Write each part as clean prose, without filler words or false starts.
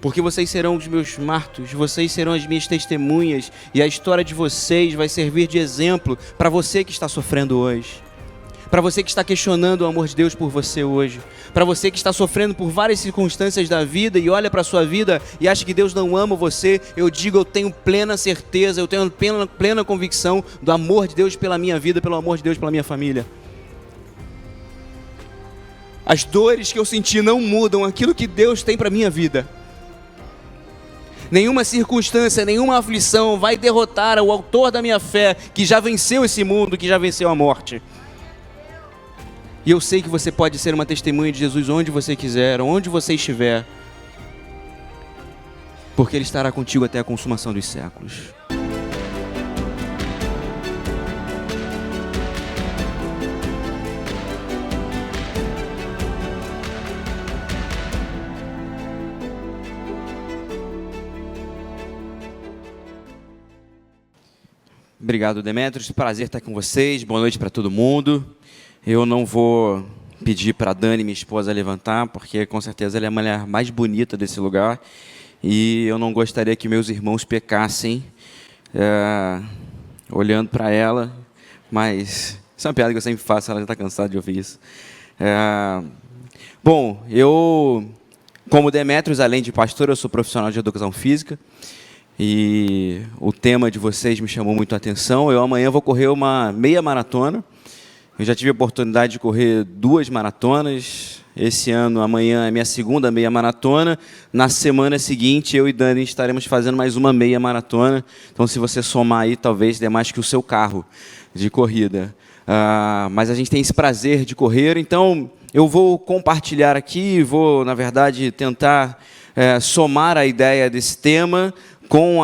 porque vocês serão os meus mártires, vocês serão as minhas testemunhas, e a história de vocês vai servir de exemplo para você que está sofrendo hoje, para você que está questionando o amor de Deus por você hoje, para você que está sofrendo por várias circunstâncias da vida e olha para a sua vida e acha que Deus não ama você. Eu digo, eu tenho plena certeza, eu tenho plena convicção do amor de Deus pela minha vida, pelo amor de Deus pela minha família. As dores que eu senti não mudam aquilo que Deus tem para a minha vida. Nenhuma circunstância, nenhuma aflição vai derrotar o autor da minha fé, que já venceu esse mundo, que já venceu a morte. E eu sei que você pode ser uma testemunha de Jesus onde você quiser, onde você estiver, porque Ele estará contigo até a consumação dos séculos. Obrigado, Demetrios. Prazer estar com vocês. Boa noite para todo mundo. Eu não vou pedir para a Dani, minha esposa, levantar, porque com certeza ela é a mulher mais bonita desse lugar. E eu não gostaria que meus irmãos pecassem olhando para ela. Mas isso é uma piada que eu sempre faço, ela já está cansada de ouvir isso. Bom, eu, como Demetrios, além de pastor, eu sou profissional de educação física. E o tema de vocês me chamou muito a atenção. Eu amanhã vou correr uma meia maratona. Eu já tive a oportunidade de correr 2 maratonas. Esse ano, amanhã, é minha segunda meia maratona. Na semana seguinte, eu e Dani estaremos fazendo mais uma meia maratona. Então, se você somar aí, talvez dê mais que o seu carro de corrida. Mas a gente tem esse prazer de correr. Então, eu vou compartilhar aqui, vou, na verdade, tentar somar a ideia desse tema com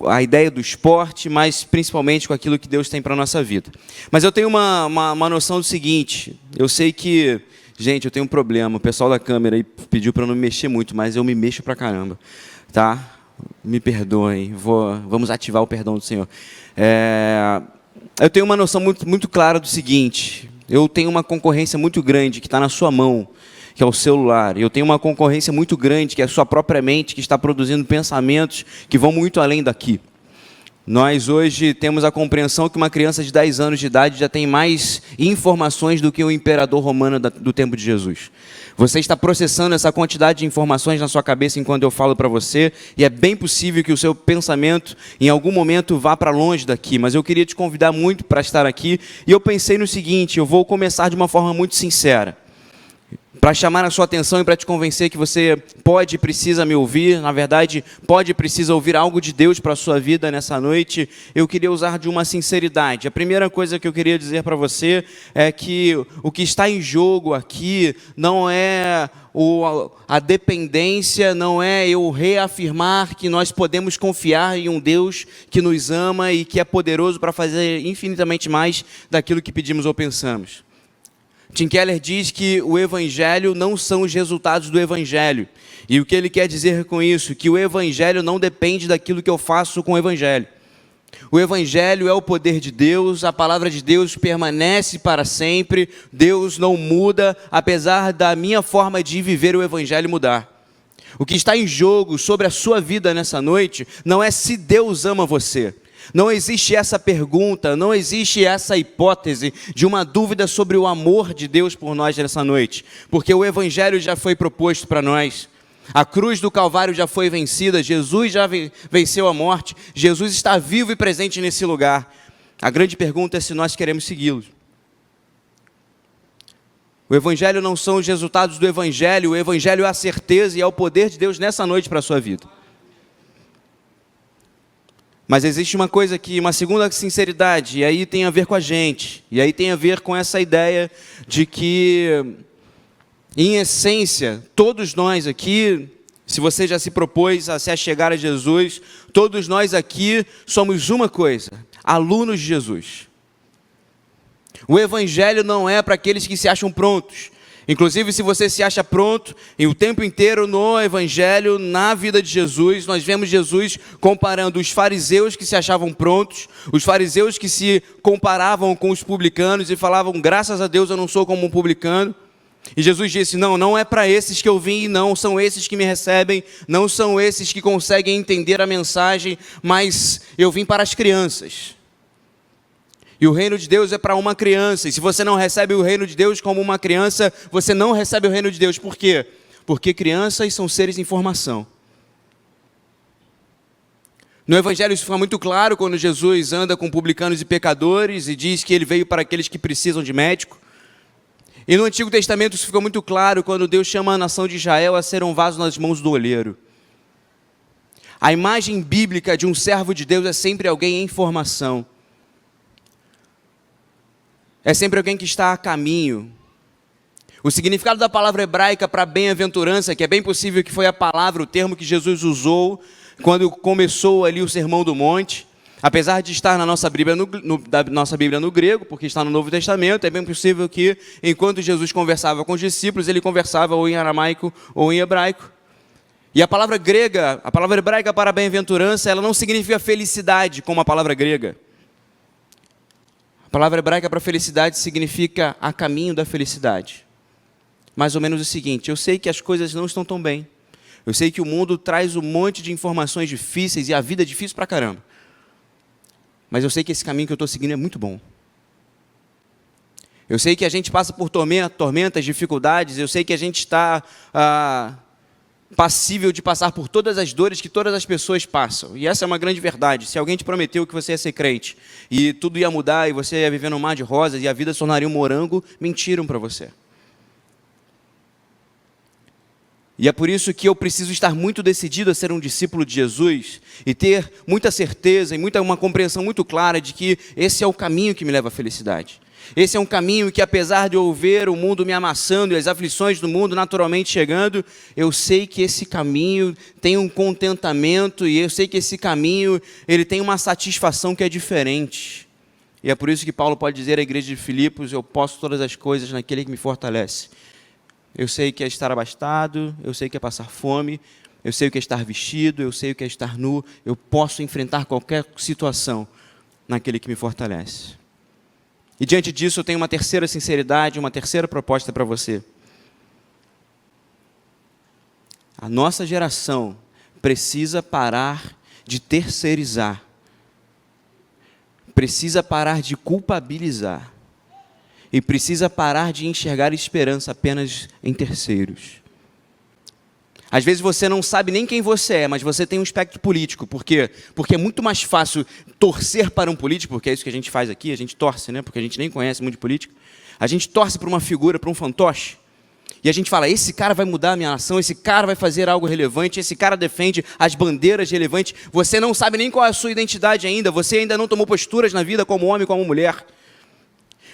a ideia do esporte, mas principalmente com aquilo que Deus tem para a nossa vida. Mas eu tenho uma noção do seguinte, eu sei que, gente, eu tenho um problema, o pessoal da câmera aí pediu para eu não me mexer muito, mas eu me mexo pra caramba, tá? Me perdoem, vamos ativar o perdão do Senhor. Eu tenho uma noção muito clara do seguinte, eu tenho uma concorrência muito grande que está na sua mão, que é o celular. Eu tenho uma concorrência muito grande, que é a sua própria mente, que está produzindo pensamentos que vão muito além daqui. Nós hoje temos a compreensão que uma criança de 10 anos de idade já tem mais informações do que o imperador romano do tempo de Jesus. Você está processando essa quantidade de informações na sua cabeça enquanto eu falo para você, e é bem possível que o seu pensamento em algum momento vá para longe daqui, mas eu queria te convidar muito para estar aqui, e eu pensei no seguinte, eu vou começar de uma forma muito sincera, para chamar a sua atenção e para te convencer que você pode e precisa me ouvir, na verdade, pode e precisa ouvir algo de Deus para a sua vida nessa noite, eu queria usar de uma sinceridade. A primeira coisa que eu queria dizer para você é que o que está em jogo aqui não é a dependência, não é eu reafirmar que nós podemos confiar em um Deus que nos ama e que é poderoso para fazer infinitamente mais daquilo que pedimos ou pensamos. Tim Keller diz que o Evangelho não são os resultados do Evangelho. E o que ele quer dizer com isso? Que o Evangelho não depende daquilo que eu faço com o Evangelho. O Evangelho é o poder de Deus, a palavra de Deus permanece para sempre, Deus não muda, apesar da minha forma de viver o Evangelho mudar. O que está em jogo sobre a sua vida nessa noite não é se Deus ama você. Não existe essa pergunta, não existe essa hipótese de uma dúvida sobre o amor de Deus por nós nessa noite, porque o Evangelho já foi proposto para nós, a cruz do Calvário já foi vencida, Jesus já venceu a morte, Jesus está vivo e presente nesse lugar. A grande pergunta é se nós queremos segui-lo. O Evangelho não são os resultados do Evangelho, o Evangelho é a certeza e é o poder de Deus nessa noite para a sua vida. Mas existe uma coisa aqui, uma segunda sinceridade, e aí tem a ver com a gente, e aí tem a ver com essa ideia de que, em essência, todos nós aqui, se você já se propôs a se achegar a Jesus, todos nós aqui somos uma coisa, alunos de Jesus. O Evangelho não é para aqueles que se acham prontos. Inclusive, se você se acha pronto, e o tempo inteiro no Evangelho, na vida de Jesus, nós vemos Jesus comparando os fariseus que se achavam prontos, os fariseus que se comparavam com os publicanos e falavam, graças a Deus eu não sou como um publicano. E Jesus disse, não é para esses que eu vim, não são esses que me recebem, não são esses que conseguem entender a mensagem, mas eu vim para as crianças. E o reino de Deus é para uma criança, e se você não recebe o reino de Deus como uma criança, você não recebe o reino de Deus. Por quê? Porque crianças são seres em formação. No Evangelho isso fica muito claro quando Jesus anda com publicanos e pecadores e diz que ele veio para aqueles que precisam de médico. E no Antigo Testamento isso fica muito claro quando Deus chama a nação de Israel a ser um vaso nas mãos do olheiro. A imagem bíblica de um servo de Deus é sempre alguém em formação. É sempre alguém que está a caminho. O significado da palavra hebraica para bem-aventurança, que é bem possível que foi a palavra, o termo que Jesus usou quando começou ali o Sermão do Monte, apesar de estar na nossa Bíblia no grego, porque está no Novo Testamento, é bem possível que, enquanto Jesus conversava com os discípulos, ele conversava ou em aramaico ou em hebraico. E a palavra grega, a palavra hebraica para bem-aventurança, ela não significa felicidade, como a palavra grega. A palavra hebraica para felicidade significa a caminho da felicidade. Mais ou menos o seguinte, eu sei que as coisas não estão tão bem. Eu sei que o mundo traz um monte de informações difíceis e a vida é difícil pra caramba. Mas eu sei que esse caminho que eu estou seguindo é muito bom. Eu sei que a gente passa por tormentas, dificuldades. Eu sei que a gente está passível de passar por todas as dores que todas as pessoas passam. E essa é uma grande verdade. Se alguém te prometeu que você ia ser crente e tudo ia mudar e você ia viver num mar de rosas e a vida se tornaria um morango, mentiram para você. E é por isso que eu preciso estar muito decidido a ser um discípulo de Jesus e ter muita certeza e uma compreensão muito clara de que esse é o caminho que me leva à felicidade. Esse é um caminho que, apesar de eu ver o mundo me amassando e as aflições do mundo naturalmente chegando, eu sei que esse caminho tem um contentamento e eu sei que esse caminho ele tem uma satisfação que é diferente. E é por isso que Paulo pode dizer à igreja de Filipos, eu posso todas as coisas naquele que me fortalece. Eu sei que é estar abastado, eu sei que é passar fome, eu sei o que é estar vestido, eu sei o que é estar nu, eu posso enfrentar qualquer situação naquele que me fortalece. E diante disso eu tenho uma terceira sinceridade, uma terceira proposta para você. A nossa geração precisa parar de terceirizar, precisa parar de culpabilizar. E precisa parar de enxergar esperança apenas em terceiros. Às vezes você não sabe nem quem você é, mas você tem um espectro político. Por quê? Porque é muito mais fácil torcer para um político, porque é isso que a gente faz aqui, a gente torce, né? Porque a gente nem conhece muito de política. A gente torce para uma figura, para um fantoche. E a gente fala, esse cara vai mudar a minha nação, esse cara vai fazer algo relevante, esse cara defende as bandeiras relevantes. Você não sabe nem qual é a sua identidade ainda, você ainda não tomou posturas na vida como homem, como mulher.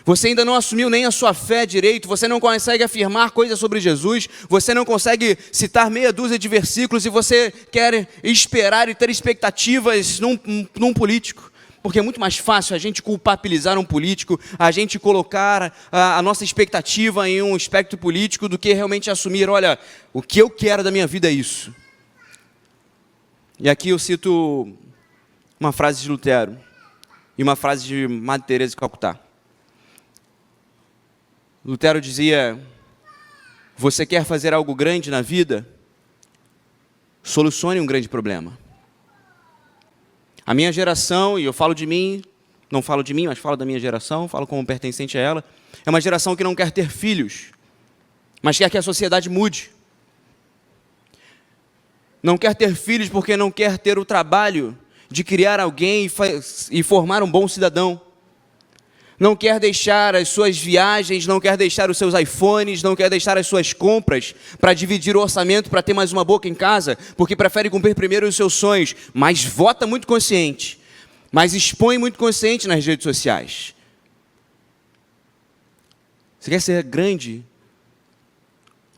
Você ainda não assumiu nem a sua fé direito, você não consegue afirmar coisas sobre Jesus, você não consegue citar meia dúzia de versículos e você quer esperar e ter expectativas num político. Porque é muito mais fácil a gente culpabilizar um político, a gente colocar a nossa expectativa em um espectro político do que realmente assumir, olha, o que eu quero da minha vida é isso. E aqui eu cito uma frase de Lutero e uma frase de Madre Teresa de Calcutá. Lutero dizia, você quer fazer algo grande na vida? Solucione um grande problema. A minha geração, e eu falo de mim, não falo de mim, mas falo da minha geração, falo como pertencente a ela, é uma geração que não quer ter filhos, mas quer que a sociedade mude. Não quer ter filhos porque não quer ter o trabalho de criar alguém e formar um bom cidadão. Não quer deixar as suas viagens, não quer deixar os seus iPhones, não quer deixar as suas compras para dividir o orçamento, para ter mais uma boca em casa, porque prefere cumprir primeiro os seus sonhos, mas vota muito consciente, mas expõe muito consciente nas redes sociais. Você quer ser grande?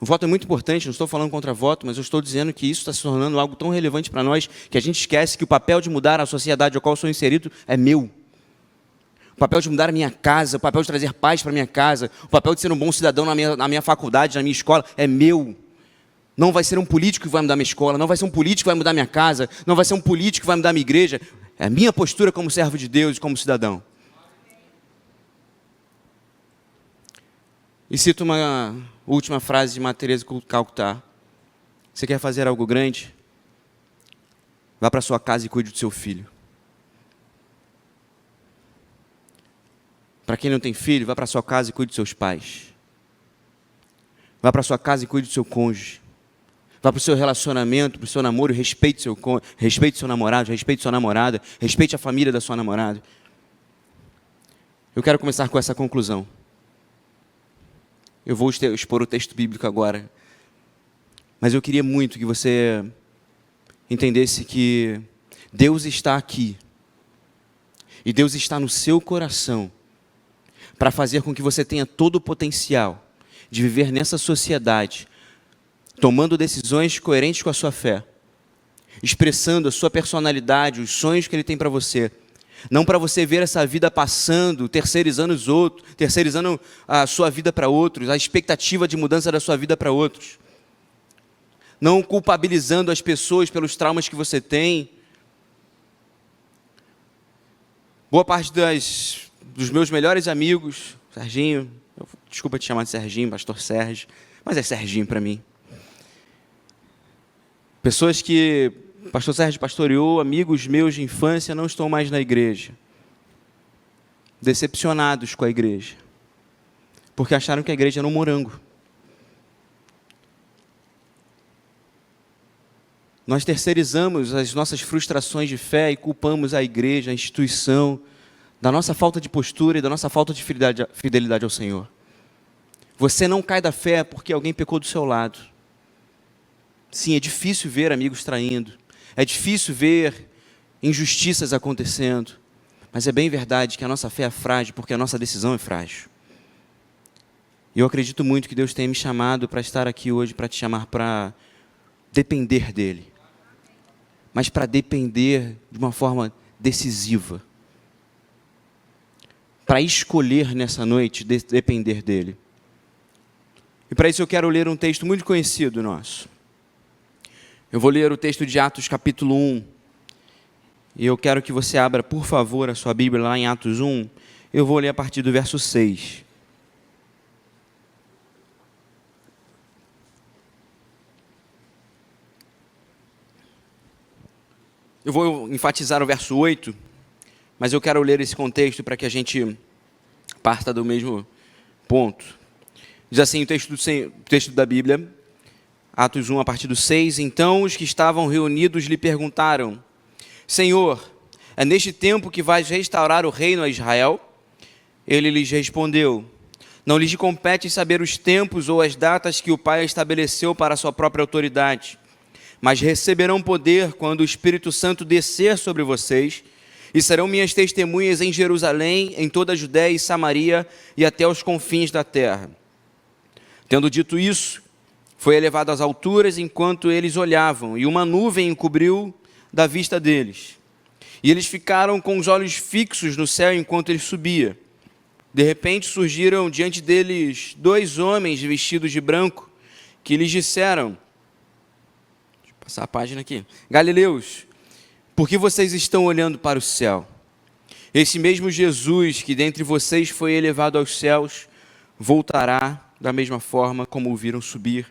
O voto é muito importante, não estou falando contra voto, mas eu estou dizendo que isso está se tornando algo tão relevante para nós, que a gente esquece que o papel de mudar a sociedade ao qual eu sou inserido é meu. O papel de mudar a minha casa, o papel de trazer paz para a minha casa, o papel de ser um bom cidadão na minha faculdade, na minha escola, é meu. Não vai ser um político que vai mudar minha escola, não vai ser um político que vai mudar minha casa, não vai ser um político que vai mudar minha igreja. É a minha postura como servo de Deus e como cidadão. E cito última frase de Madre Teresa de Calcutá. Você quer fazer algo grande? Vá para sua casa e cuide do seu filho. Para quem não tem filho, vá para sua casa e cuide dos seus pais. Vá para sua casa e cuide do seu cônjuge. Vá para o seu relacionamento, para o seu namoro, respeite seu namorado, respeite sua namorada, respeite a família da sua namorada. Eu quero começar com essa conclusão. Eu vou expor o texto bíblico agora. Mas eu queria muito que você entendesse que Deus está aqui. E Deus está no seu coração para fazer com que você tenha todo o potencial de viver nessa sociedade, tomando decisões coerentes com a sua fé, expressando a sua personalidade, os sonhos que Ele tem para você. Não para você ver essa vida passando, terceirizando a sua vida para outros, a expectativa de mudança da sua vida para outros. Não culpabilizando as pessoas pelos traumas que você tem. Boa parte dos meus melhores amigos, Serginho, desculpa te chamar de Serginho, pastor Sérgio, mas é Serginho para mim. Pessoas que pastor Sérgio pastoreou, amigos meus de infância, não estão mais na igreja. Decepcionados com a igreja. Porque acharam que a igreja era um morango. Nós terceirizamos as nossas frustrações de fé e culpamos a igreja, a instituição, da nossa falta de postura e da nossa falta de fidelidade ao Senhor. Você não cai da fé porque alguém pecou do seu lado. Sim, é difícil ver amigos traindo. É difícil ver injustiças acontecendo. Mas é bem verdade que a nossa fé é frágil porque a nossa decisão é frágil. E eu acredito muito que Deus tenha me chamado para estar aqui hoje, para te chamar para depender dEle. Mas para depender de uma forma decisiva. Para escolher nessa noite depender dEle. E para isso eu quero ler um texto muito conhecido nosso. Eu vou ler o texto de Atos capítulo 1. E eu quero que você abra, por favor, a sua Bíblia lá em Atos 1. Eu vou ler a partir do verso 6. Eu vou enfatizar o verso 8, mas eu quero ler esse contexto para que a gente parta do mesmo ponto. Diz assim o texto da Bíblia, Atos 1, a partir do 6. Então os que estavam reunidos lhe perguntaram: Senhor, é neste tempo que vais restaurar o reino a Israel? Ele lhes respondeu: Não lhes compete saber os tempos ou as datas que o Pai estabeleceu para a sua própria autoridade, mas receberão poder quando o Espírito Santo descer sobre vocês, e serão minhas testemunhas em Jerusalém, em toda a Judéia e Samaria e até os confins da terra. Tendo dito isso, foi elevado às alturas enquanto eles olhavam, e uma nuvem encobriu da vista deles. E eles ficaram com os olhos fixos no céu enquanto ele subia. De repente surgiram diante deles 2 homens vestidos de branco, que lhes disseram, deixa eu passar a página aqui, Galileus, por que vocês estão olhando para o céu? Esse mesmo Jesus que dentre vocês foi elevado aos céus, voltará da mesma forma como o viram subir.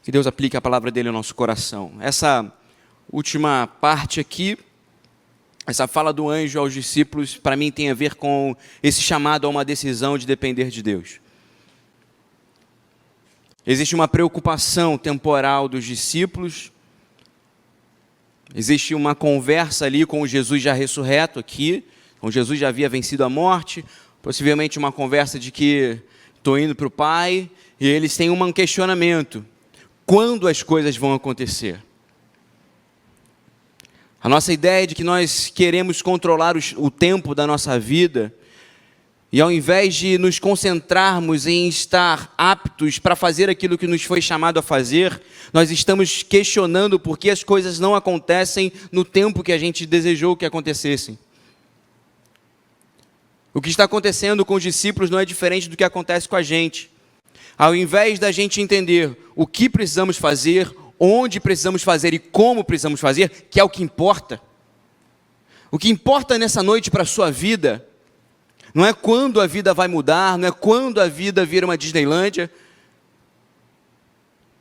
Que Deus aplique a palavra dele ao nosso coração. Essa última parte aqui, essa fala do anjo aos discípulos, para mim tem a ver com esse chamado a uma decisão de depender de Deus. Existe uma preocupação temporal dos discípulos, existe uma conversa ali com o Jesus já ressurreto aqui, com Jesus já havia vencido a morte, possivelmente uma conversa de que estou indo para o Pai, e eles têm um questionamento: quando as coisas vão acontecer? A nossa ideia de que nós queremos controlar o tempo da nossa vida, e ao invés de nos concentrarmos em estar aptos para fazer aquilo que nos foi chamado a fazer, nós estamos questionando por que as coisas não acontecem no tempo que a gente desejou que acontecessem. O que está acontecendo com os discípulos não é diferente do que acontece com a gente. Ao invés da gente entender o que precisamos fazer, onde precisamos fazer e como precisamos fazer, que é o que importa. O que importa nessa noite para a sua vida não é quando a vida vai mudar, não é quando a vida vira uma Disneylândia.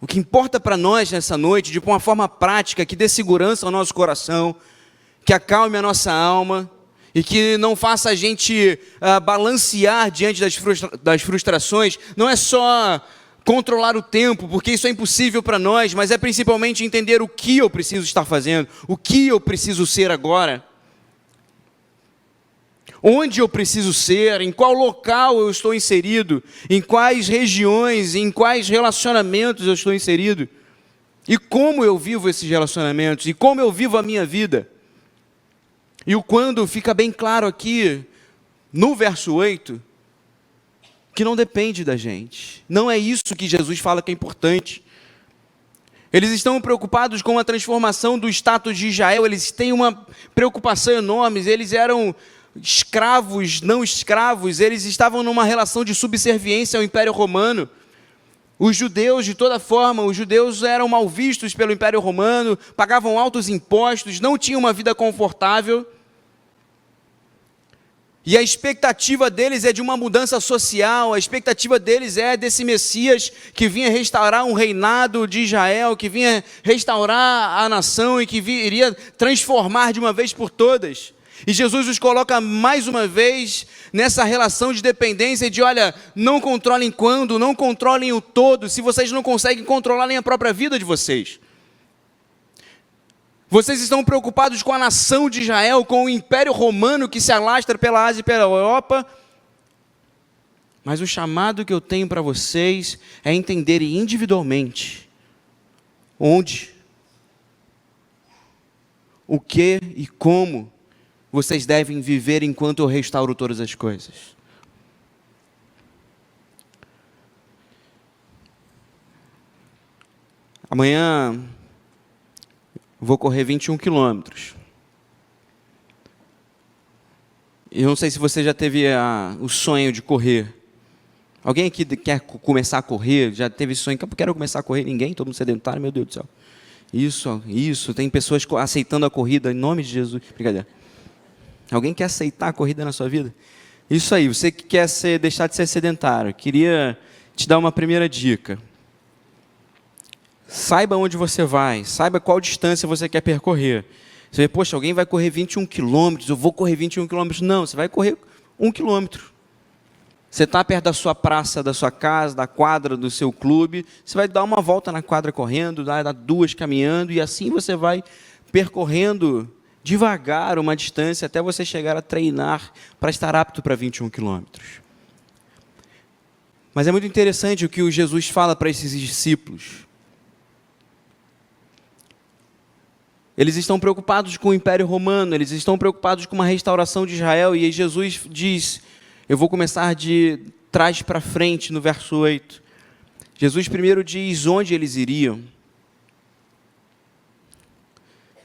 O que importa para nós nessa noite, de uma forma prática, que dê segurança ao nosso coração, que acalme a nossa alma e que não faça a gente balancear diante das frustrações, não é só controlar o tempo, porque isso é impossível para nós, mas é principalmente entender o que eu preciso estar fazendo, o que eu preciso ser agora, onde eu preciso ser, em qual local eu estou inserido, em quais regiões, em quais relacionamentos eu estou inserido, e como eu vivo esses relacionamentos, e como eu vivo a minha vida. E o quando fica bem claro aqui, no verso 8, que não depende da gente. Não é isso que Jesus fala que é importante. Eles estão preocupados com a transformação do status de Israel, eles têm uma preocupação enorme, eles eram escravos, não escravos, eles estavam numa relação de subserviência ao Império Romano. Os judeus, de toda forma, os judeus eram mal vistos pelo Império Romano, pagavam altos impostos, não tinham uma vida confortável. E a expectativa deles é de uma mudança social, a expectativa deles é desse Messias que vinha restaurar um reinado de Israel, que vinha restaurar a nação e que iria transformar de uma vez por todas. E Jesus os coloca mais uma vez nessa relação de dependência de, olha, não controlem quando, não controlem o todo, se vocês não conseguem controlar nem a própria vida de vocês. Vocês estão preocupados com a nação de Israel, com o Império Romano que se alastra pela Ásia e pela Europa. Mas o chamado que eu tenho para vocês é entenderem individualmente onde, o que e como vocês devem viver enquanto eu restauro todas as coisas. Amanhã vou correr 21 quilômetros. Eu não sei se você já teve o sonho de correr. Alguém aqui quer começar a correr? Já teve esse sonho? Quero começar a correr? Ninguém? Todo mundo sedentário? Meu Deus do céu. Isso. Tem pessoas aceitando a corrida em nome de Jesus. Brincadeira. Alguém quer aceitar a corrida na sua vida? Isso aí. Você que quer deixar de ser sedentário. Queria te dar uma primeira dica. Saiba onde você vai, saiba qual distância você quer percorrer. Você vê, poxa, alguém vai correr 21 quilômetros, eu vou correr 21 quilômetros. Não, você vai correr 1 quilômetro. Você está perto da sua praça, da sua casa, da quadra do seu clube, você vai dar uma volta na quadra correndo, dar 2 caminhando, e assim você vai percorrendo devagar uma distância até você chegar a treinar para estar apto para 21 quilômetros. Mas é muito interessante o que o Jesus fala para esses discípulos. Eles estão preocupados com o Império Romano, eles estão preocupados com uma restauração de Israel, e aí Jesus diz, eu vou começar de trás para frente, no verso 8. Jesus primeiro diz onde eles iriam.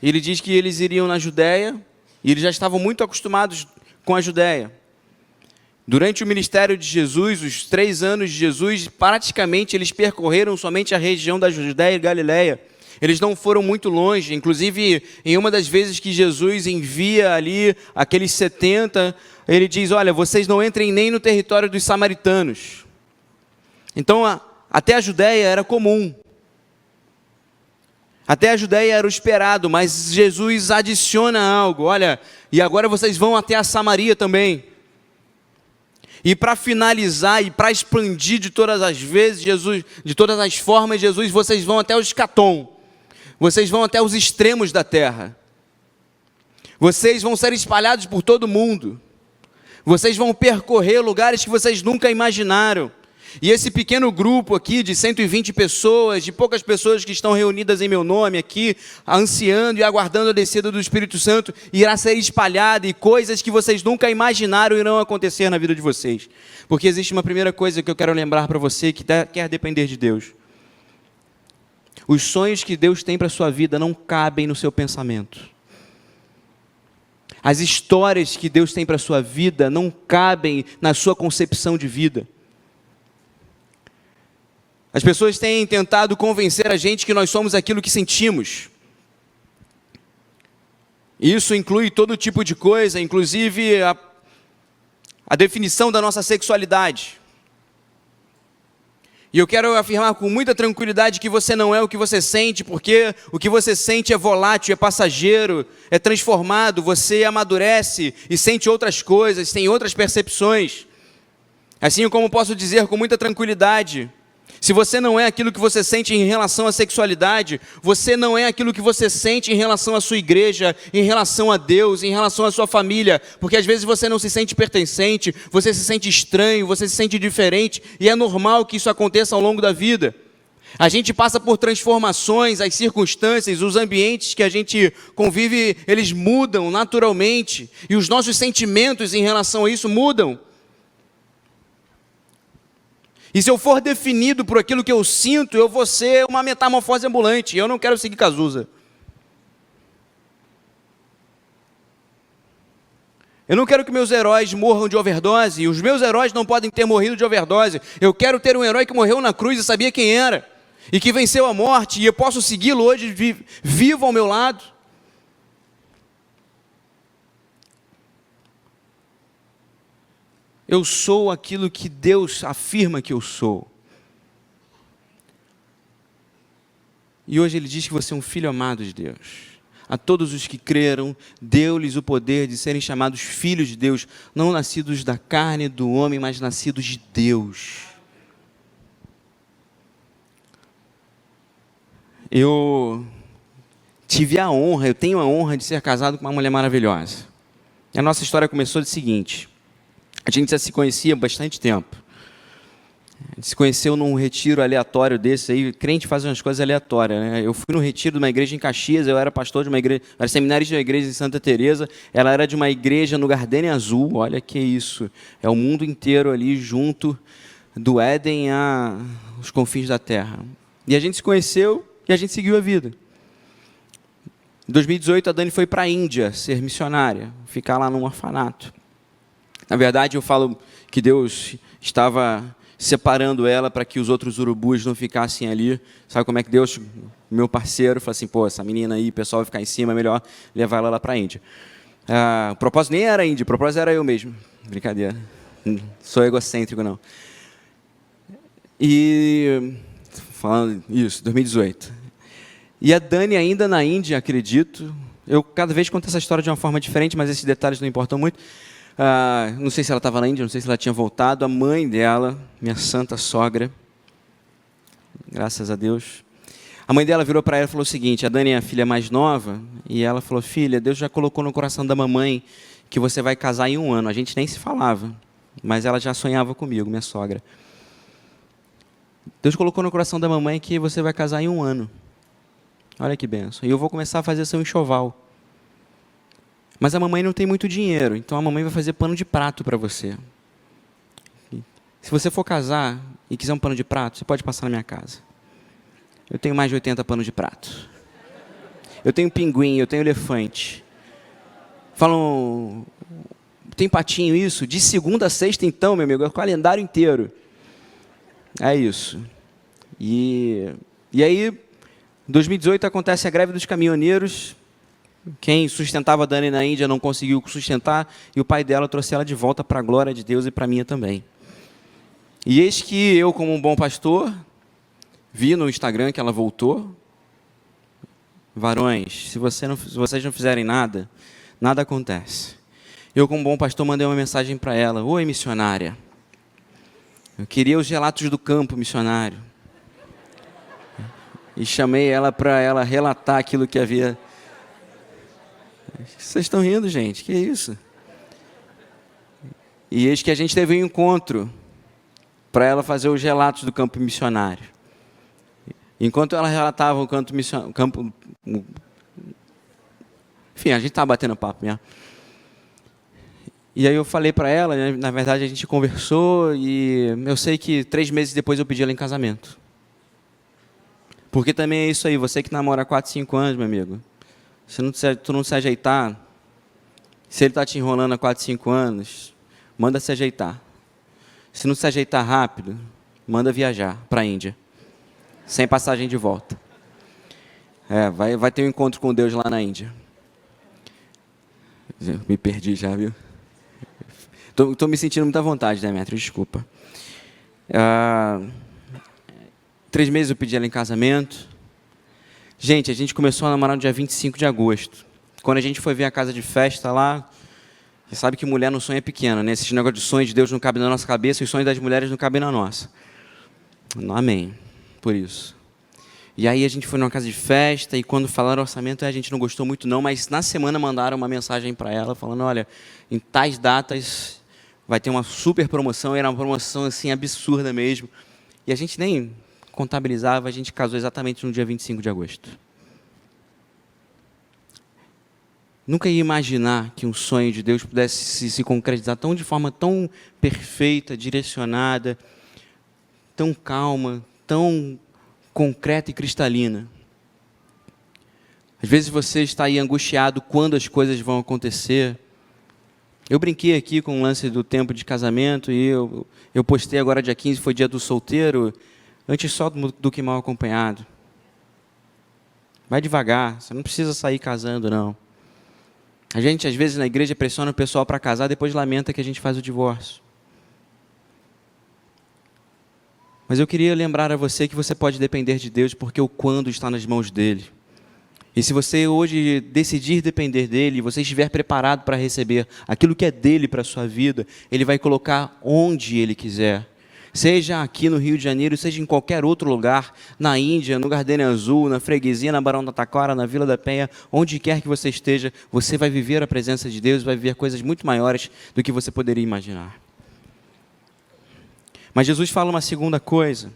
Ele diz que eles iriam na Judéia, e eles já estavam muito acostumados com a Judéia. Durante o ministério de Jesus, os 3 anos de Jesus, praticamente eles percorreram somente a região da Judéia e Galileia. Eles não foram muito longe, inclusive em uma das vezes que Jesus envia ali aqueles 70, ele diz, olha, vocês não entrem nem no território dos samaritanos. Então, até a Judéia era comum. Até a Judéia era o esperado, mas Jesus adiciona algo, olha, e agora vocês vão até a Samaria também. E para finalizar e para expandir de todas as vezes, de todas as formas, Jesus, vocês vão até o escatom. Vocês vão até os extremos da terra. Vocês vão ser espalhados por todo mundo. Vocês vão percorrer lugares que vocês nunca imaginaram. E esse pequeno grupo aqui de 120 pessoas, de poucas pessoas que estão reunidas em meu nome aqui, ansiando e aguardando a descida do Espírito Santo, irá ser espalhada e coisas que vocês nunca imaginaram irão acontecer na vida de vocês. Porque existe uma primeira coisa que eu quero lembrar para você que quer depender de Deus. Os sonhos que Deus tem para a sua vida não cabem no seu pensamento. As histórias que Deus tem para a sua vida não cabem na sua concepção de vida. As pessoas têm tentado convencer a gente que nós somos aquilo que sentimos. Isso inclui todo tipo de coisa, inclusive a definição da nossa sexualidade. E eu quero afirmar com muita tranquilidade que você não é o que você sente, porque o que você sente é volátil, é passageiro, é transformado, você amadurece e sente outras coisas, tem outras percepções. Assim como posso dizer com muita tranquilidade, se você não é aquilo que você sente em relação à sexualidade, você não é aquilo que você sente em relação à sua igreja, em relação a Deus, em relação à sua família, porque às vezes você não se sente pertencente, você se sente estranho, você se sente diferente, e é normal que isso aconteça ao longo da vida. A gente passa por transformações, as circunstâncias, os ambientes que a gente convive, eles mudam naturalmente, e os nossos sentimentos em relação a isso mudam. E se eu for definido por aquilo que eu sinto, eu vou ser uma metamorfose ambulante. Eu não quero seguir Cazuza. Eu não quero que meus heróis morram de overdose. E os meus heróis não podem ter morrido de overdose. Eu quero ter um herói que morreu na cruz e sabia quem era. E que venceu a morte. E eu posso segui-lo hoje vivo ao meu lado. Eu sou aquilo que Deus afirma que eu sou. E hoje Ele diz que você é um filho amado de Deus. A todos os que creram, deu-lhes o poder de serem chamados filhos de Deus, não nascidos da carne do homem, mas nascidos de Deus. Eu tenho a honra de ser casado com uma mulher maravilhosa. E a nossa história começou do seguinte: a gente já se conhecia há bastante tempo. A gente se conheceu num retiro aleatório desse aí. Crente faz umas coisas aleatórias, né? Eu fui no retiro de uma igreja em Caxias, eu era pastor de uma igreja, era seminarista de uma igreja em Santa Teresa. Ela era de uma igreja no Gardênia Azul. Olha que isso. É o mundo inteiro ali junto, do Éden aos confins da terra. E a gente se conheceu e a gente seguiu a vida. Em 2018, a Dani foi para a Índia ser missionária, ficar lá num orfanato. Na verdade, eu falo que Deus estava separando ela para que os outros urubus não ficassem ali. Sabe como é que Deus, meu parceiro, falou assim, pô, essa menina aí, o pessoal vai ficar em cima, é melhor levar ela lá para a Índia. O propósito nem era a Índia, o propósito era eu mesmo. Brincadeira. Não sou egocêntrico, não. E, falando isso, 2018. E a Dani ainda na Índia, acredito. Eu cada vez conto essa história de uma forma diferente, mas esses detalhes não importam muito. Não sei se ela estava na Índia, não sei se ela tinha voltado. A mãe dela, minha santa sogra, graças a Deus, a mãe dela virou para ela e falou o seguinte: a Dani é a filha mais nova, e ela falou, filha, Deus já colocou no coração da mamãe que você vai casar em 1 ano. A gente nem se falava, mas ela já sonhava comigo, minha sogra. Deus colocou no coração da mamãe que você vai casar em 1 ano. Olha que benção. E eu vou começar a fazer seu enxoval. Mas a mamãe não tem muito dinheiro, então a mamãe vai fazer pano de prato para você. Se você for casar e quiser um pano de prato, você pode passar na minha casa. Eu tenho mais de 80 panos de prato. Eu tenho pinguim, eu tenho elefante. Falam, tem patinho isso? De segunda a sexta então, meu amigo, é o calendário inteiro. É isso. E aí, em 2018 acontece a greve dos caminhoneiros. Quem sustentava a Dani na Índia não conseguiu sustentar, e o pai dela trouxe ela de volta para a glória de Deus e para a minha também. E eis que eu, como um bom pastor, vi no Instagram que ela voltou. Varões, se vocês não fizerem nada, nada acontece. Eu, como bom pastor, mandei uma mensagem para ela: oi, missionária. Eu queria os relatos do campo, missionário. E chamei ela para ela relatar aquilo que havia. Vocês estão rindo, gente? Que isso? E eis que a gente teve um encontro para ela fazer os relatos do campo missionário. Enquanto ela relatava o campo... Enfim, a gente estava batendo papo mesmo. E aí eu falei para ela, né, na verdade a gente conversou, e eu sei que 3 meses depois eu pedi ela em casamento. Porque também é isso aí, você que namora há 4, 5 anos, meu amigo, se tu não se ajeitar, se ele está te enrolando há 4, 5 anos, manda se ajeitar. Se não se ajeitar rápido, manda viajar para a Índia, sem passagem de volta. Vai ter um encontro com Deus lá na Índia. Me perdi já, viu? Estou me sentindo muita vontade, Demetrio, desculpa. 3 meses eu pedi ela em casamento. Gente, a gente começou a namorar no dia 25 de agosto. Quando a gente foi ver a casa de festa lá, você sabe que mulher no sonho é pequena, né? Esses negócios de sonho de Deus não cabem na nossa cabeça, os sonhos das mulheres não cabem na nossa. Amém. Por isso. E aí a gente foi numa casa de festa, e quando falaram orçamento, a gente não gostou muito não, mas na semana mandaram uma mensagem para ela, falando, olha, em tais datas vai ter uma super promoção, era uma promoção assim absurda mesmo. E a gente nem contabilizava, a gente casou exatamente no dia 25 de agosto. Nunca ia imaginar que um sonho de Deus pudesse se concretizar de forma tão perfeita, direcionada, tão calma, tão concreta e cristalina. Às vezes você está aí angustiado quando as coisas vão acontecer. Eu brinquei aqui com o lance do tempo de casamento e eu postei agora dia 15, foi dia do solteiro, antes só do que mal acompanhado. Vai devagar, você não precisa sair casando, não. A gente, às vezes, na igreja pressiona o pessoal para casar, depois lamenta que a gente faz o divórcio. Mas eu queria lembrar a você que você pode depender de Deus, porque o quando está nas mãos dEle. E se você hoje decidir depender dEle, e você estiver preparado para receber aquilo que é dEle para a sua vida, Ele vai colocar onde Ele quiser. Seja aqui no Rio de Janeiro, seja em qualquer outro lugar, na Índia, no Gardenia Azul, na Freguesia, na Barão da Taquara, na Vila da Penha, onde quer que você esteja, você vai viver a presença de Deus, vai viver coisas muito maiores do que você poderia imaginar. Mas Jesus fala uma segunda coisa.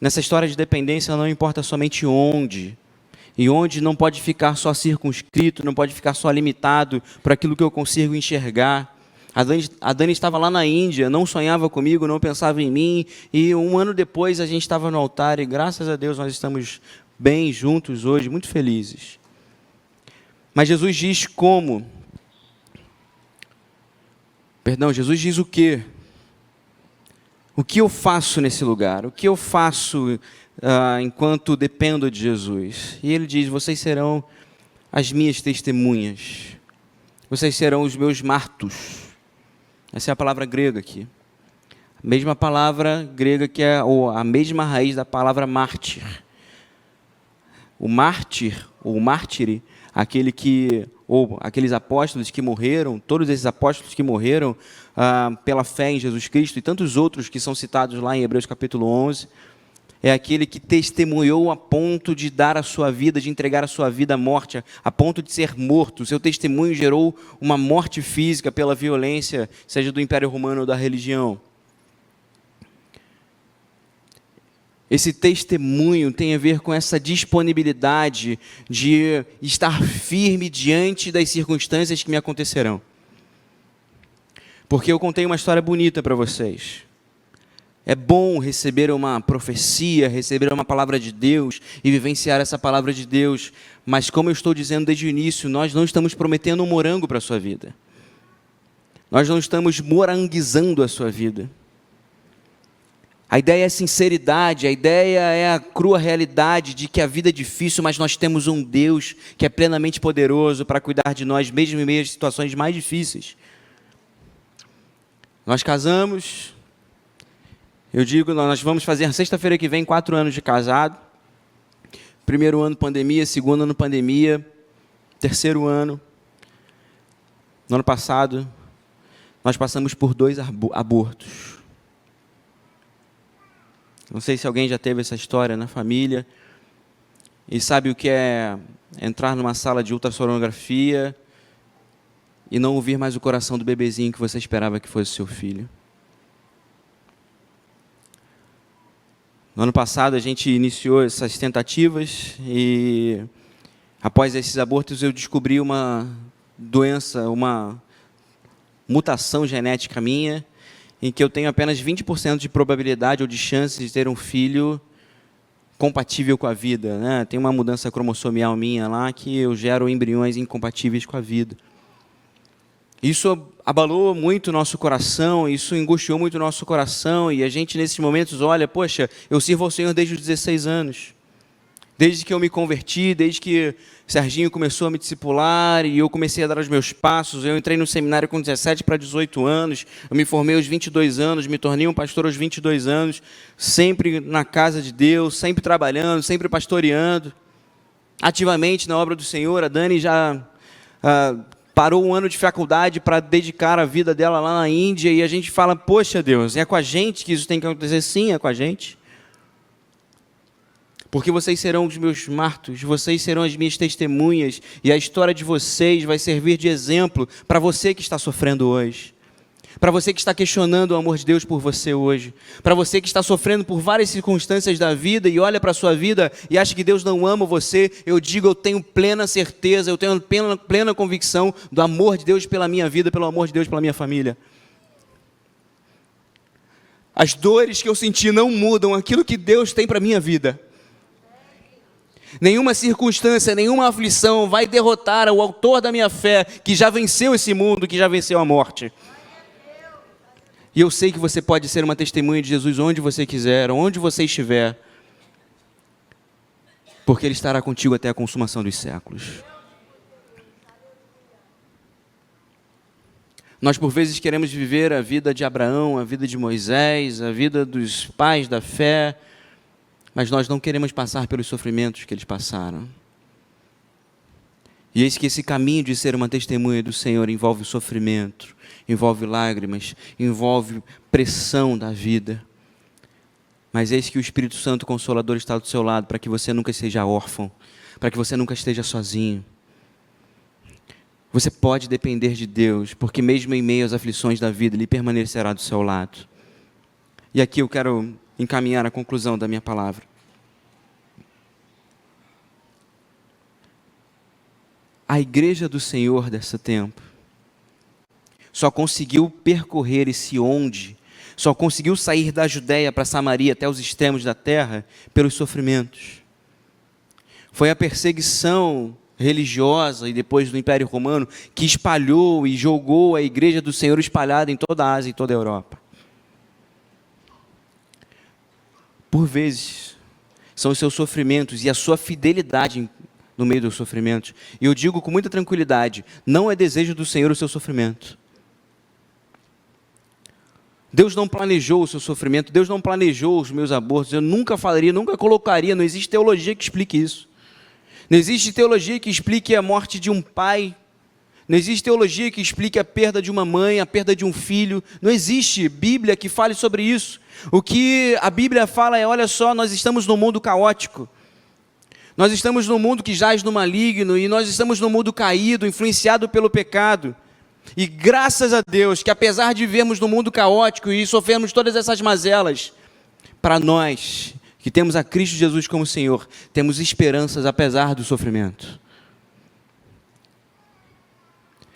Nessa história de dependência não importa somente onde, e onde não pode ficar só circunscrito, não pode ficar só limitado para aquilo que eu consigo enxergar. A Dani estava lá na Índia, não sonhava comigo, não pensava em mim, e um ano depois a gente estava no altar, e graças a Deus nós estamos bem juntos hoje, muito felizes. Mas Jesus diz como? Jesus diz o quê? O que eu faço nesse lugar? O que eu faço enquanto dependo de Jesus? E Ele diz, vocês serão as minhas testemunhas, vocês serão os meus martos. Essa é a palavra grega aqui. A mesma palavra grega que é a mesma raiz da palavra mártir. O mártir, ou mártire, aqueles apóstolos que morreram, todos esses apóstolos que morreram pela fé em Jesus Cristo, e tantos outros que são citados lá em Hebreus capítulo 11, é aquele que testemunhou a ponto de dar a sua vida, de entregar a sua vida à morte, a ponto de ser morto. O seu testemunho gerou uma morte física pela violência, seja do Império Romano ou da religião. Esse testemunho tem a ver com essa disponibilidade de estar firme diante das circunstâncias que me acontecerão. Porque eu contei uma história bonita para vocês. É bom receber uma profecia, receber uma palavra de Deus e vivenciar essa palavra de Deus, mas como eu estou dizendo desde o início, nós não estamos prometendo um morango para a sua vida. Nós não estamos moranguizando a sua vida. A ideia é sinceridade, a ideia é a crua realidade de que a vida é difícil, mas nós temos um Deus que é plenamente poderoso para cuidar de nós, mesmo em meio às situações mais difíceis. Nós casamos, eu digo, nós vamos fazer sexta-feira que vem 4 anos de casado. Primeiro ano pandemia, segundo ano pandemia, terceiro ano. No ano passado, nós passamos por 2 abortos. Não sei se alguém já teve essa história na família e sabe o que é entrar numa sala de ultrassonografia e não ouvir mais o coração do bebezinho que você esperava que fosse seu filho. No ano passado, a gente iniciou essas tentativas e, após esses abortos, eu descobri uma doença, uma mutação genética minha, em que eu tenho apenas 20% de probabilidade ou de chance de ter um filho compatível com a vida, né? Tem uma mudança cromossomial minha lá que eu gero embriões incompatíveis com a vida. Isso abalou muito o nosso coração, isso angustiou muito o nosso coração, e a gente, nesses momentos, olha, poxa, eu sirvo ao Senhor desde os 16 anos. Desde que eu me converti, desde que Serginho começou a me discipular e eu comecei a dar os meus passos, eu entrei no seminário com 17 para 18 anos, eu me formei aos 22 anos, me tornei um pastor aos 22 anos, sempre na casa de Deus, sempre trabalhando, sempre pastoreando, ativamente na obra do Senhor. A Dani já parou um ano de faculdade para dedicar a vida dela lá na Índia, e a gente fala, poxa Deus, é com a gente que isso tem que acontecer? Sim, é com a gente. Porque vocês serão os meus martos, vocês serão as minhas testemunhas, e a história de vocês vai servir de exemplo para você que está sofrendo hoje, para você que está questionando o amor de Deus por você hoje, para você que está sofrendo por várias circunstâncias da vida e olha para a sua vida e acha que Deus não ama você. Eu digo, eu tenho plena certeza, eu tenho plena convicção do amor de Deus pela minha vida, pelo amor de Deus pela minha família. As dores que eu senti não mudam aquilo que Deus tem para a minha vida. Nenhuma circunstância, nenhuma aflição vai derrotar o autor da minha fé, que já venceu esse mundo, que já venceu a morte. E eu sei que você pode ser uma testemunha de Jesus onde você quiser, onde você estiver, porque Ele estará contigo até a consumação dos séculos. Nós por vezes queremos viver a vida de Abraão, a vida de Moisés, a vida dos pais da fé, mas nós não queremos passar pelos sofrimentos que eles passaram. E eis que esse caminho de ser uma testemunha do Senhor envolve sofrimento, envolve lágrimas, envolve pressão da vida. Mas eis que o Espírito Santo Consolador está do seu lado para que você nunca seja órfão, para que você nunca esteja sozinho. Você pode depender de Deus, porque mesmo em meio às aflições da vida, Ele permanecerá do seu lado. E aqui eu quero encaminhar a conclusão da minha palavra. A igreja do Senhor desse tempo só conseguiu percorrer esse onde, só conseguiu sair da Judéia para Samaria até os extremos da terra pelos sofrimentos. Foi a perseguição religiosa e depois do Império Romano que espalhou e jogou a igreja do Senhor espalhada em toda a Ásia e toda a Europa. Por vezes, são os seus sofrimentos e a sua fidelidade no meio dos sofrimentos. E eu digo com muita tranquilidade, não é desejo do Senhor o seu sofrimento. Deus não planejou o seu sofrimento, Deus não planejou os meus abortos, eu nunca falaria, nunca colocaria, não existe teologia que explique isso. Não existe teologia que explique a morte de um pai, não existe teologia que explique a perda de uma mãe, a perda de um filho, não existe Bíblia que fale sobre isso. O que a Bíblia fala é, olha só, nós estamos num mundo caótico, nós estamos num mundo que jaz no maligno, e nós estamos num mundo caído, influenciado pelo pecado, e graças a Deus, que apesar de vivermos num mundo caótico e sofrermos todas essas mazelas, para nós, que temos a Cristo Jesus como Senhor, temos esperanças apesar do sofrimento.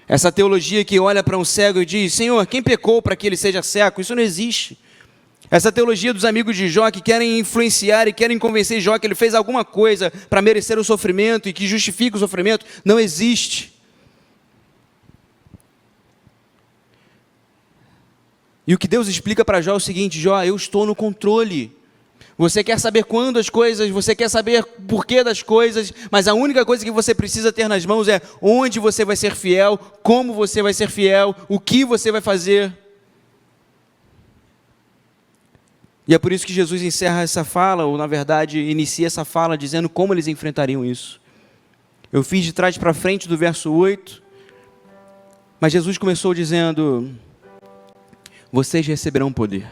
Essa teologia que olha para um cego e diz, Senhor, quem pecou para que ele seja cego? Isso não existe. Essa teologia dos amigos de Jó que querem influenciar e querem convencer Jó que ele fez alguma coisa para merecer o sofrimento e que justifica o sofrimento, não existe. E o que Deus explica para Jó é o seguinte, Jó, eu estou no controle. Você quer saber quando as coisas, você quer saber porquê das coisas, mas a única coisa que você precisa ter nas mãos é onde você vai ser fiel, como você vai ser fiel, o que você vai fazer. E é por isso que Jesus encerra essa fala, ou na verdade inicia essa fala dizendo como eles enfrentariam isso. Eu fiz de trás para frente do verso 8, mas Jesus começou dizendo, vocês receberão poder.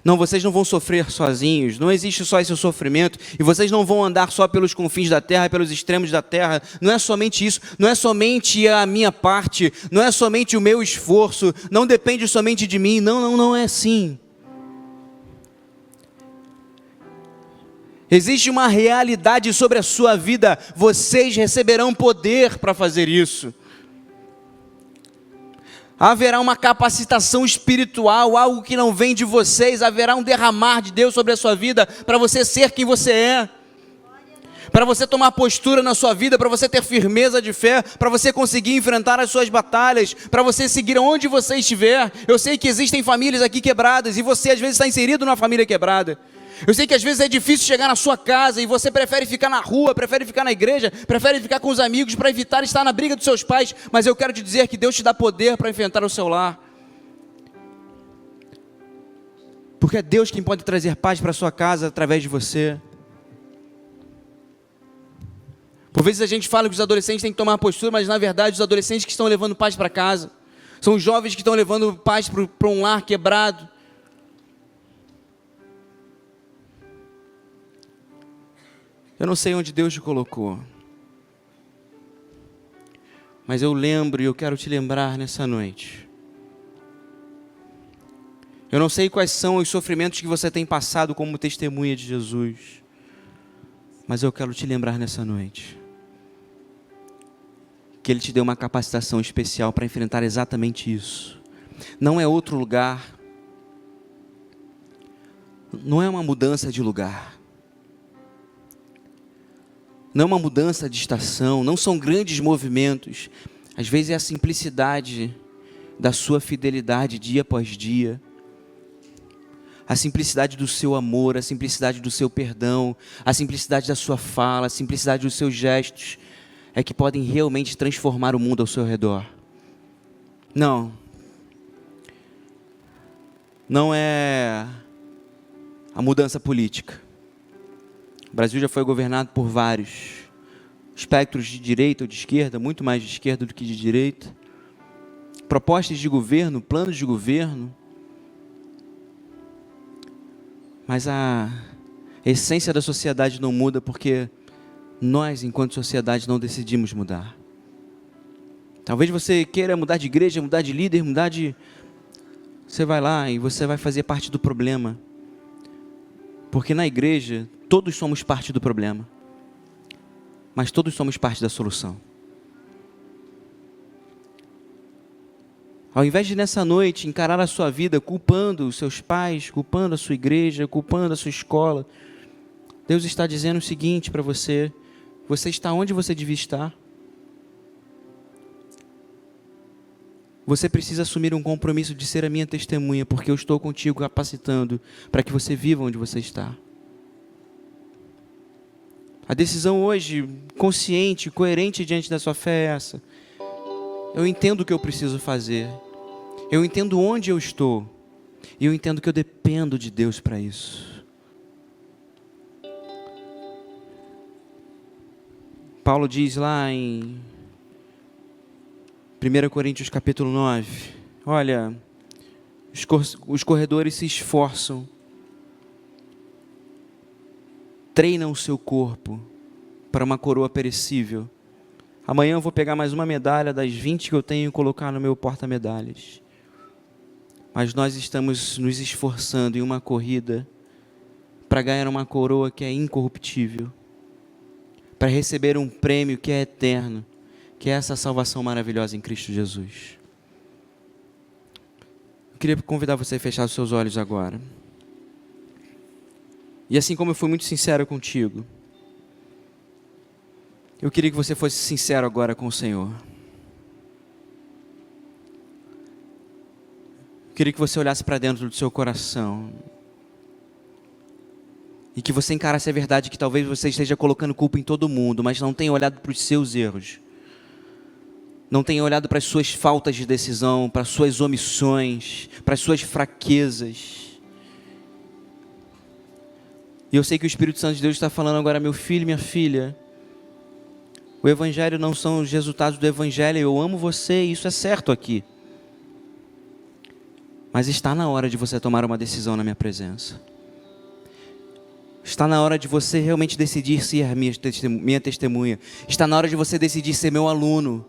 Não, vocês não vão sofrer sozinhos, não existe só esse sofrimento, e vocês não vão andar só pelos confins da terra, pelos extremos da terra, não é somente isso, não é somente a minha parte, não é somente o meu esforço, não depende somente de mim, não é assim. Existe uma realidade sobre a sua vida, vocês receberão poder para fazer isso. Haverá uma capacitação espiritual, algo que não vem de vocês, haverá um derramar de Deus sobre a sua vida, para você ser quem você é, para você tomar postura na sua vida, para você ter firmeza de fé, para você conseguir enfrentar as suas batalhas, para você seguir onde você estiver. Eu sei que existem famílias aqui quebradas, e você às vezes está inserido numa família quebrada. Eu sei que às vezes é difícil chegar na sua casa e você prefere ficar na rua, prefere ficar na igreja, prefere ficar com os amigos para evitar estar na briga dos seus pais, mas eu quero te dizer que Deus te dá poder para enfrentar o seu lar. Porque é Deus quem pode trazer paz para a sua casa através de você. Por vezes a gente fala que os adolescentes têm que tomar postura, mas na verdade os adolescentes que estão levando paz para casa são os jovens que estão levando paz para um lar quebrado. Eu não sei onde Deus te colocou, mas eu lembro e eu quero te lembrar nessa noite. Eu não sei quais são os sofrimentos que você tem passado como testemunha de Jesus, mas eu quero te lembrar nessa noite que Ele te deu uma capacitação especial para enfrentar exatamente isso. Não é outro lugar, não é uma mudança de lugar, não é uma mudança de estação, não são grandes movimentos. Às vezes é a simplicidade da sua fidelidade dia após dia, a simplicidade do seu amor, a simplicidade do seu perdão, a simplicidade da sua fala, a simplicidade dos seus gestos, é que podem realmente transformar o mundo ao seu redor. Não é a mudança política. O Brasil já foi governado por vários espectros de direita ou de esquerda, muito mais de esquerda do que de direita. Propostas de governo, planos de governo. Mas a essência da sociedade não muda porque nós, enquanto sociedade, não decidimos mudar. Talvez você queira mudar de igreja, mudar de líder, Você vai lá e você vai fazer parte do problema. Porque na igreja, todos somos parte do problema, mas todos somos parte da solução. Ao invés de nessa noite encarar a sua vida culpando os seus pais, culpando a sua igreja, culpando a sua escola, Deus está dizendo o seguinte para você: você está onde você devia estar. Você precisa assumir um compromisso de ser a minha testemunha, porque eu estou contigo capacitando para que você viva onde você está. A decisão hoje, consciente, coerente diante da sua fé é essa. Eu entendo o que eu preciso fazer. Eu entendo onde eu estou. E eu entendo que eu dependo de Deus para isso. Paulo diz lá em 1 Coríntios capítulo 9, olha, os corredores se esforçam, treinam o seu corpo para uma coroa perecível. Amanhã eu vou pegar mais uma medalha das 20 que eu tenho e colocar no meu porta-medalhas. Mas nós estamos nos esforçando em uma corrida para ganhar uma coroa que é incorruptível, para receber um prêmio que é eterno, que é essa salvação maravilhosa em Cristo Jesus. Eu queria convidar você a fechar os seus olhos agora. E assim como eu fui muito sincero contigo, eu queria que você fosse sincero agora com o Senhor. Eu queria que você olhasse para dentro do seu coração e que você encarasse a verdade que talvez você esteja colocando culpa em todo mundo, mas não tenha olhado para os seus erros. Não tenha olhado para as suas faltas de decisão, para as suas omissões, para as suas fraquezas. E eu sei que o Espírito Santo de Deus está falando agora: meu filho, minha filha, o Evangelho não são os resultados do Evangelho, eu amo você, isso é certo aqui. Mas está na hora de você tomar uma decisão na minha presença. Está na hora de você realmente decidir ser a minha testemunha. Está na hora de você decidir ser meu aluno.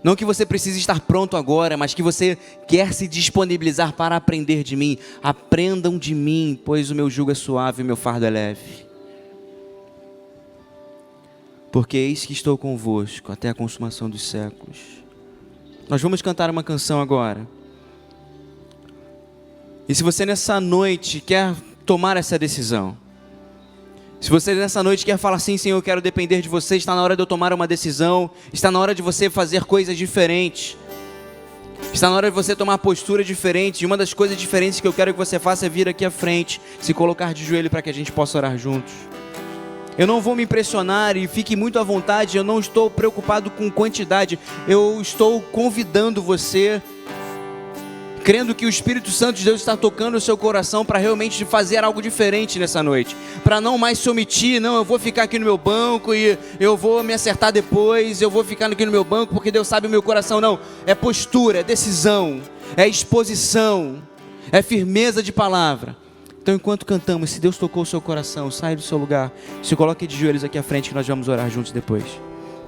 Não que você precise estar pronto agora, mas que você quer se disponibilizar para aprender de mim. Aprendam de mim, pois o meu jugo é suave e o meu fardo é leve. Porque eis que estou convosco até a consumação dos séculos. Nós vamos cantar uma canção agora. E se você nessa noite quer tomar essa decisão, se você nessa noite quer falar assim: Senhor, eu quero depender de você, está na hora de eu tomar uma decisão, está na hora de você fazer coisas diferentes. Está na hora de você tomar postura diferente. E uma das coisas diferentes que eu quero que você faça é vir aqui à frente, se colocar de joelho para que a gente possa orar juntos. Eu não vou me impressionar e fique muito à vontade, eu não estou preocupado com quantidade. Eu estou convidando você, crendo que o Espírito Santo de Deus está tocando o seu coração para realmente fazer algo diferente nessa noite. Para não mais se omitir, não, eu vou ficar aqui no meu banco e eu vou me acertar depois, eu vou ficar aqui no meu banco porque Deus sabe o meu coração. Não, é postura, é decisão, é exposição, é firmeza de palavra. Então enquanto cantamos, se Deus tocou o seu coração, sai do seu lugar, se coloque de joelhos aqui à frente que nós vamos orar juntos depois.